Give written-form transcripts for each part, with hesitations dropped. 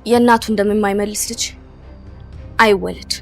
የእናቱ እንደማይመልስ ልጅ አይወለድ።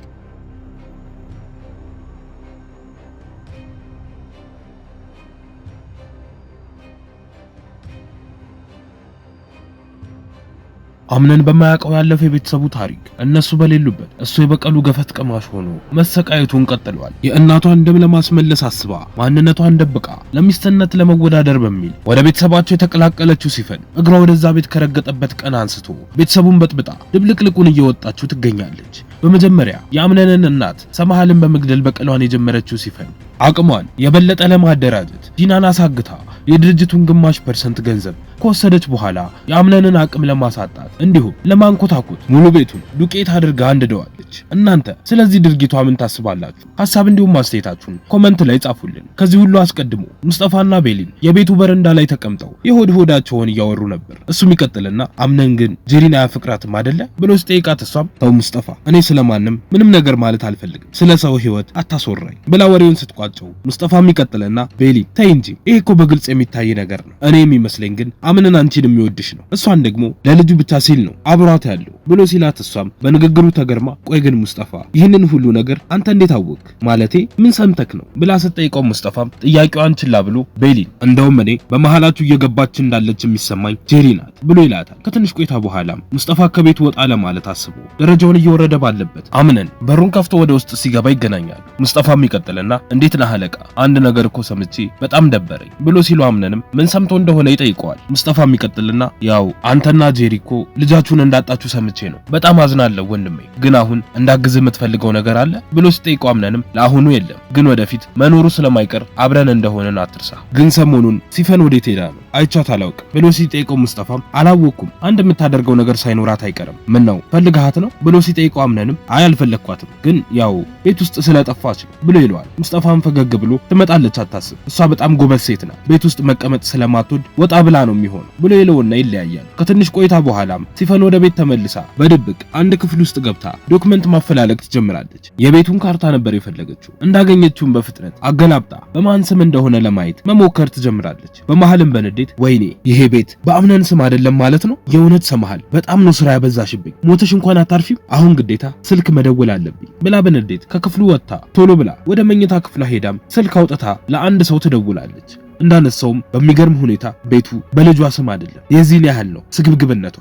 አምነን በማያውቀው ያለፈ የቤተሰቡ ታሪክ እነሱ በሌሉበት እሱ የበቀሉ ገፈት ቀማሽ ሆኖ መሰቃየቱን ቀጥሏል። የእናቷን ደም ለማስመለስ አስባ ማንነቷን ደብቃ ለሚስትነት ለመወዳደር በሚል ወደ ቤተሰባቸው የተቀላቀለችው ሲፈን እግሯ ወደዛ ቤት ከረገጠበት ቀን አንስቶ ቤተሰቡን በጥብጣ ድብልቅልቁን እየወጣችው ትገኛለች። በመጀመሪያ የአምነንን እናት ሰማሃልን በመግደል በቀሏን የጀመረችው ሲፈን አቅሟን የበለጠ ለማደራጀት ዲናን አሳግታ የድርጅቱን ግማሽ % ገንዘብ ከወሰደች በኋላ የአምነንን አቅም ለማሳጣት እንዲሁም ለማንኮታኮት ሙሉ ቤቱን ዱቄት አድርጋ አንድደዋለች። እናንተ ስለዚህ ድርጊቷ ምን ታስባላችሁ? ሐሳብ እንዲሁም ማስተያየታችሁን ኮሜንት ላይ ጻፉልን። ከዚህ ሁሉ አስቀድሞ ሙስጠፋና ቤሊን የቤቱ በረንዳ ላይ ተቀምጠው የሆድ ሆዳቸውን እያወሩ ነበር። እሱም ይቀጥልና አምነን ግን ጄሪን አያፈቅራትም አይደለ ብሎ ሲጠይቃት እሷም ተው ሙስጠፋ፣ እኔ ስለማንም ምንም ነገር ማለት አልፈልግም፣ ስለ ሰው ህይወት አታስወራኝ ብላ ወሬውን ስትቋጨው ሙስጠፋም ይቀጥልና ቤሊ ተይ እንጂ ይሄ እኮ በግልጽ የሚታይ ነገር ነው። እኔ የሚመስለኝ ግን አምነን አንቺን የሚወድሽ ነው፣ እሷን ደግሞ ለልጁ ብቻ ሲል ነው አብሯት ያለው ብሎ ሲላት እሷም በንግግሩ ተገርማ ቆይ ግን ሙስጠፋ ይህንን ሁሉ ነገር አንተ እንዴት አወቅ? ማለቴ ምን ሰምተክ ነው ብላ ስትጠይቀው ሙስጠፋም ጥያቄዋን ችላ ብሎ ቤሊን እንደውም እኔ በመሃላችሁ እየገባች እንዳለች የሚሰማኝ ጄሪ ናት ብሎ ይላታል። ከትንሽ ቆይታ በኋላም ሙስጠፋ ከቤት ወጣ ለማለት አስቦ ደረጃውን እየወረደ ባለበት አምነን በሩን ከፍቶ ወደ ውስጥ ሲገባ ይገናኛሉ። ሙስጠፋም ይቀጥልና እንዴት ነህ አለቃ? አንድ ነገር እኮ ሰምቼ በጣም ደበረኝ ብሎ ሲሉ አምነንም ምን ሰምቶ እንደሆነ ይጠይቀዋል። ሙስጠፋም ይቀጥልና ያው አንተና ጄሪ እኮ ልጃችሁን እንዳጣችሁ ሰምቼ ነው። በጣም አዝናለሁ ወንድሜ፣ ግን አሁን እንዳግዝ የምትፈልገው ነገር አለ ብሎ ሲጠይቀው አምነንም ለአሁኑ የለም፣ ግን ወደፊት መኖሩ ስለማይቀር አብረን እንደሆነን አትርሳ። ግን ሰሞኑን ሲፈን ወዴት ሄዳ ነው? አይቻት አላውቅም ብሎ ሲጠይቀው ሙስጠፋም አላወቅኩም፣ አንድ የምታደርገው ነገር ሳይኖራት አይቀርም። ምን ነው ፈልጋት ነው ብሎ ሲጠይቀው አምነንም አይ አልፈለኳትም፣ ግን ያው ቤት ውስጥ ስለጠፋች ነው ብሎ ይለዋል። ሙስጠፋም ፈገግ ብሎ ትመጣለች አታስብ፣ እሷ በጣም ጎበዝ ሴት ናት፣ ቤት ውስጥ መቀመጥ ስለማትወድ ወጣ ብላ ነው የሚሆነው ብሎ ይለውና ይለያያል። ከትንሽ ቆይታ በኋላም ሲፈን ወደ ቤት ተመልሳ በድብቅ አንድ ክፍል ውስጥ ገብታ ዶክመንት ማፈላለግ ትጀምራለች። የቤቱን ካርታ ነበር የፈለገችው። እንዳገኘችውም በፍጥነት አገላብጣ በማን ስም እንደሆነ ለማየት መሞከር ትጀምራለች። በመሃልም በንዴት ወይኔ ይሄ ቤት በአምነን ስም አይደለም ማለት ነው? የእውነት ሰማሃል፣ በጣም ነው ስራ ያበዛሽብኝ፣ ሞተሽ እንኳን አታርፊም፣ አሁን ግዴታ ስልክ መደወል አለብኝ ብላ በንዴት ከክፍሉ ወጥታ ቶሎ ብላ ወደ መኝታ ክፍሏ ሄዳም ስልክ አውጥታ ለአንድ ሰው ትደውላለች። እንዳነሳውም በሚገርም ሁኔታ ቤቱ በልጇ ስም አይደለም። የዚህን ያህል ነው ስግብግብነቷ።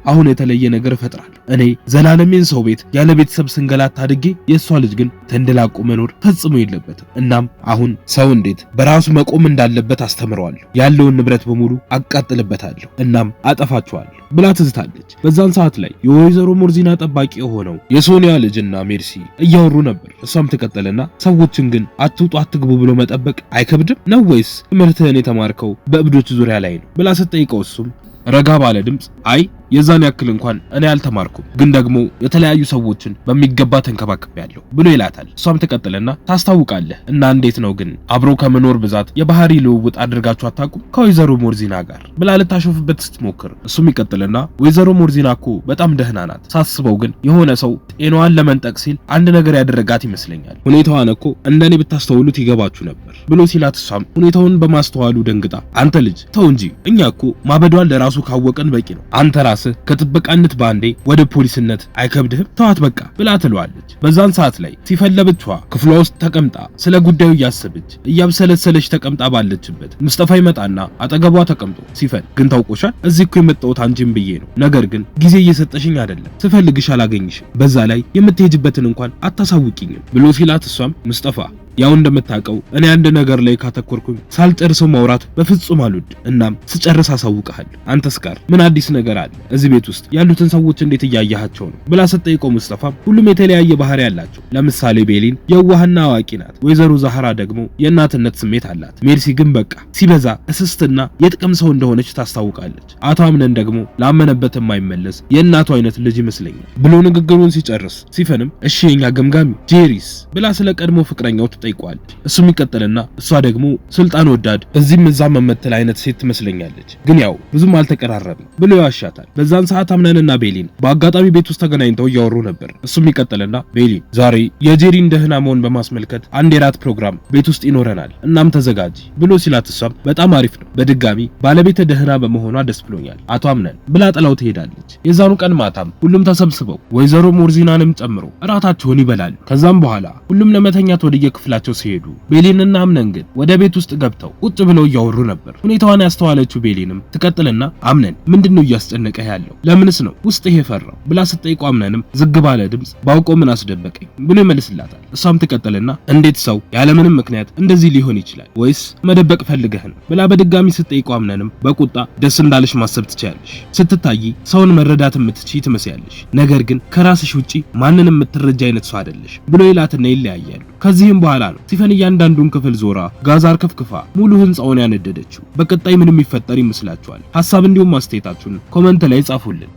አሁን የተለየ ነገር እፈጥራለሁ። እኔ ዘላለሜን ሰው ቤት ያለ ቤተሰብ ስንገላት አድጌ የሷ ልጅ ግን ተንደላቆ መኖር ፈጽሞ የለበትም። እናም አሁን ሰው እንዴት በራሱ መቆም እንዳለበት አስተምረዋለሁ። ያለውን ንብረት በሙሉ አቃጥልበታለሁ፣ እናም አጠፋቸዋለሁ ብላ ትዝታለች። በዛን ሰዓት ላይ የወይዘሮ ሞርዚና ጠባቂ የሆነው የሶኒያ ልጅና ሜርሲ እያወሩ ነበር። እሷም ትቀጥልና ሰዎችን ግን አትውጡ አትግቡ ብሎ መጠበቅ አይከብድም ነው ወይስ ትምህርትህን የተማርከው በእብዶች ዙሪያ ላይ ነው ብላ ስትጠይቀው እሱም ረጋ ባለ ድምጽ አይ የዛን ያክል እንኳን እኔ አልተማርኩም፣ ግን ደግሞ የተለያዩ ሰዎችን በሚገባ ተንከባክቤያለሁ ብሎ ይላታል። እሷም ትቀጥልና ታስታውቃለህ እና እንዴት ነው ግን አብሮ ከመኖር ብዛት የባህሪ ልውውጥ አድርጋችሁ አታውቁም ከወይዘሮ ሞርዚና ጋር ብላ ልታሾፍበት ስትሞክር እሱም ይቀጥልና ወይዘሮ ሞርዚና እኮ በጣም ደህና ናት፣ ሳስበው ግን የሆነ ሰው ጤናዋን ለመንጠቅ ሲል አንድ ነገር ያደረጋት ይመስለኛል፣ ሁኔታዋን እኮ እንደኔ ብታስተውሉት ይገባችሁ ነበር ብሎ ሲላት እሷም ሁኔታውን በማስተዋሉ ደንግጣ አንተ ልጅ ተው እንጂ እኛ እኮ ማበዷን ለራሱ ካወቀን በቂ ነው፣ አንተ ራስህ ከጥበቃነት ባንዴ ወደ ፖሊስነት አይከብድህም? ተዋት በቃ ብላ ትለዋለች። በዛን ሰዓት ላይ ሲፈለብቷ ክፍሏ ውስጥ ተቀምጣ ስለ ጉዳዩ እያሰበች እያብሰለሰለች ተቀምጣ ባለችበት ሙስጠፋ ይመጣና አጠገቧ ተቀምጦ ሲፈን ግን ታውቆሻል፣ እዚህ እኮ የመጣሁት አንቺን ብዬ ነው፣ ነገር ግን ጊዜ እየሰጠሽኝ አይደለም፣ ስፈልግሽ አላገኝሽም፣ በዛ ላይ የምትሄጅበትን እንኳን አታሳውቂኝም ብሎ ሲላት እሷም ሙስጠፋ ያው እንደምታውቀው እኔ አንድ ነገር ላይ ካተኮርኩኝ ሳልጨርሰው ማውራት በፍጹም አልወድ። እናም ስጨርስ አሳውቅሃለሁ። አንተስ ጋር ምን አዲስ ነገር አለ? እዚህ ቤት ውስጥ ያሉትን ሰዎች እንዴት እያያሃቸው ነው ብላ ስትጠይቀው ሙስጠፋም ሁሉም የተለያየ ባህሪ ያላቸው፣ ለምሳሌ ቤሊን የዋህና አዋቂ ናት። ወይዘሮ ዛህራ ደግሞ የእናትነት ስሜት አላት። ሜርሲ ግን በቃ ሲበዛ እስስትና የጥቅም ሰው እንደሆነች ታስታውቃለች። አቶ አምነን ደግሞ ላመነበት የማይመለስ የእናቱ አይነት ልጅ ይመስለኛል ብሎ ንግግሩን ሲጨርስ ሲፈንም እሺ የኛ ገምጋሚ ጄሪስ ብላ ስለ ቀድሞ ፍቅረኛው ትጠይቋለች። እሱም ይቀጥልና እሷ ደግሞ ስልጣን ወዳድ እዚህም እዛም መመተል አይነት ሴት ትመስለኛለች፣ ግን ያው ብዙም አልተቀራረብም ብሎ ያሻታል። በዛን ሰዓት አምነንና ቤሊን በአጋጣሚ ቤት ውስጥ ተገናኝተው እያወሩ ነበር። እሱም ይቀጥልና ቤሊን ዛሬ የጄሪን ደህና መሆን በማስመልከት አንድ የራት ፕሮግራም ቤት ውስጥ ይኖረናል፣ እናም ተዘጋጂ ብሎ ሲላት እሷም በጣም አሪፍ ነው፣ በድጋሚ ባለቤተ ደህና በመሆኗ ደስ ብሎኛል አቶ አምነን ብላ ጥላው ትሄዳለች። የዛኑ ቀን ማታም ሁሉም ተሰብስበው ወይዘሮ ሞርዚናንም ጨምሮ እራታቸውን ይበላሉ። ከዛም በኋላ ሁሉም ለመተኛት ወደየ ክፍላቸው ሲሄዱ ቤሊንና አምነን ግን ወደ ቤት ውስጥ ገብተው ቁጭ ብለው እያወሩ ነበር። ሁኔታዋን ያስተዋለችው ቤሊንም ትቀጥልና አምነን ምንድነው እያስጨነቀህ ያለው? ለምንስ ነው ውስጥ ይሄ ፈራው ብላ ስትጠይቀው አምነንም ዝግ ባለ ድምጽ ባውቀው ምን አስደበቀኝ ብሎ ይመልስላታል። እሷም ትቀጥልና እንዴት ሰው ያለምንም ምክንያት እንደዚህ ሊሆን ይችላል? ወይስ መደበቅ ፈልገህ ነው ብላ በድጋሚ ስትጠይቀው አምነንም በቁጣ ደስ እንዳለሽ ማሰብ ትችያለሽ፣ ስትታይ ሰውን መረዳት የምትችይ ትመስያለሽ፣ ነገር ግን ከራስሽ ውጪ ማንንም የምትረጃ አይነት ሰው አይደለሽ ብሎ ይላትና ይለያያሉ። ከዚህም በኋላ ነው ሲፈን እያንዳንዱን ክፍል ዞራ ጋዝ አርከፍክፋ ሙሉ ህንጻውን ያነደደችው። በቀጣይ ምንም ይፈጠር ይመስላችኋል? ሐሳብ እንዲሁም አስተያየታችሁን ኮመንት ላይ ጻፉልን።